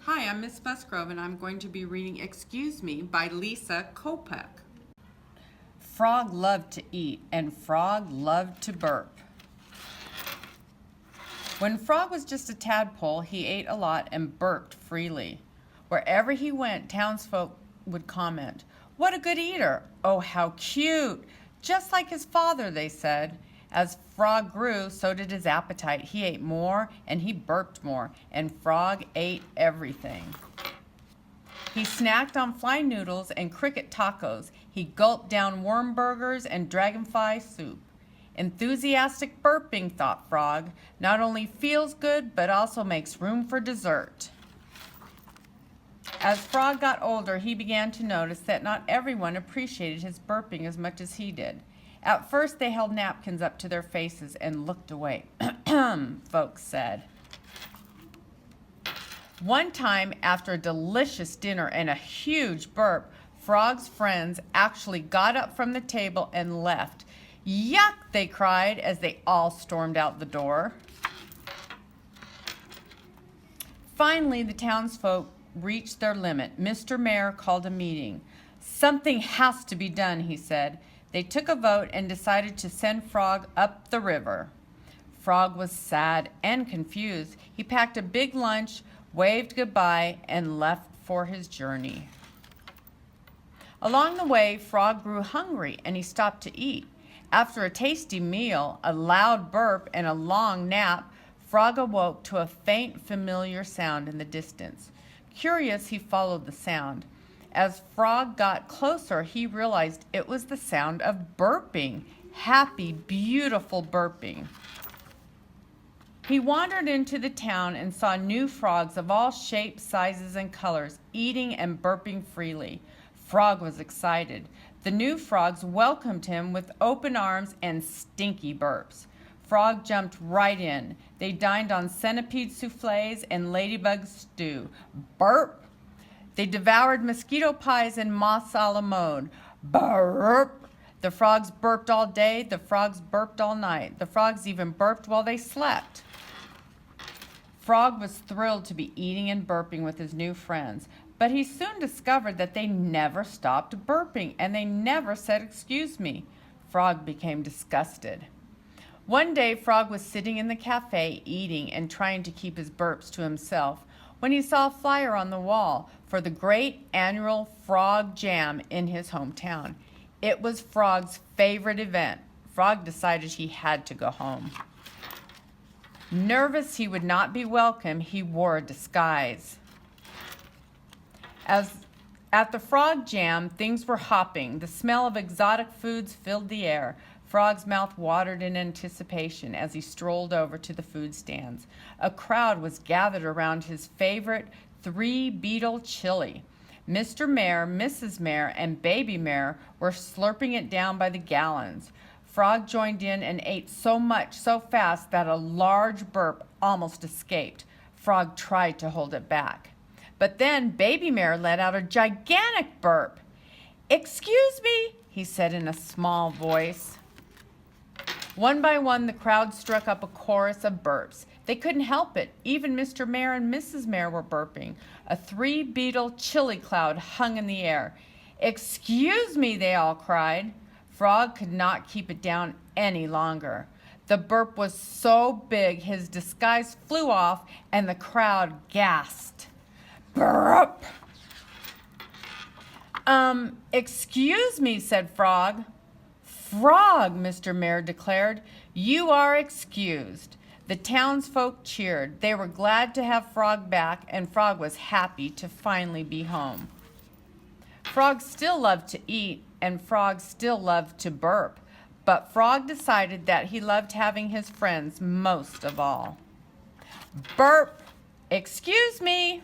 Hi, I'm Miss Musgrove, and I'm going to be reading Excuse Me by Lisa Kopek. Frog loved to eat, and Frog loved to burp. When Frog was just a tadpole, he ate a lot and burped freely. Wherever he went, townsfolk would comment, "What a good eater! Oh, how cute! Just like his father," they said. As Frog grew, so did his appetite. He ate more and he burped more, and Frog ate everything. He snacked on fly noodles and cricket tacos. He gulped down worm burgers and dragonfly soup. Enthusiastic burping, thought Frog, not only feels good, but also makes room for dessert. As Frog got older, he began to notice that not everyone appreciated his burping as much as he did. At first, they held napkins up to their faces and looked away, folks said. One time, after a delicious dinner and a huge burp, Frog's friends actually got up from the table and left. "Yuck!" they cried as they all stormed out the door. Finally, the townsfolk reached their limit. Mr. Mayor called a meeting. "Something has to be done," he said. They took a vote and decided to send Frog up the river. Frog was sad and confused. He packed a big lunch, waved goodbye, and left for his journey. Along the way, Frog grew hungry and he stopped to eat. After a tasty meal, a loud burp, and a long nap, Frog awoke to a faint, familiar sound in the distance. Curious, he followed the sound. As Frog got closer, he realized it was the sound of burping. Happy, beautiful burping. He wandered into the town and saw new frogs of all shapes, sizes, and colors, eating and burping freely. Frog was excited. The new frogs welcomed him with open arms and stinky burps. Frog jumped right in. They dined on centipede soufflés and ladybug stew. Burp! They devoured mosquito pies and moths a la mode. Burp! The frogs burped all day. The frogs burped all night. The frogs even burped while they slept. Frog was thrilled to be eating and burping with his new friends, but he soon discovered that they never stopped burping and they never said "excuse me." Frog became disgusted. One day, Frog was sitting in the cafe eating and trying to keep his burps to himself when he saw a flyer on the wall for the great annual Frog Jam in his hometown. It was Frog's favorite event. Frog decided he had to go home. Nervous he would not be welcome, he wore a disguise. At the Frog Jam, things were hopping. The smell of exotic foods filled the air. Frog's mouth watered in anticipation as he strolled over to the food stands. A crowd was gathered around his favorite three-beetle chili. Mr. Mayor, Mrs. Mayor, and Baby Mayor were slurping it down by the gallons. Frog joined in and ate so much so fast that a large burp almost escaped. Frog tried to hold it back. But then Baby Mayor let out a gigantic burp. "Excuse me," he said in a small voice. One by one, the crowd struck up a chorus of burps. They couldn't help it. Even Mr. Mayor and Mrs. Mayor were burping. A three-beetle chili cloud hung in the air. "Excuse me," they all cried. Frog could not keep it down any longer. The burp was so big, his disguise flew off, and the crowd gasped. "Burp!" Excuse me," said Frog. "Frog," Mr. Mayor declared, "you are excused." The townsfolk cheered. They were glad to have Frog back, and Frog was happy to finally be home. Frog still loved to eat, and Frog still loved to burp, but Frog decided that he loved having his friends most of all. "Burp! Excuse me!"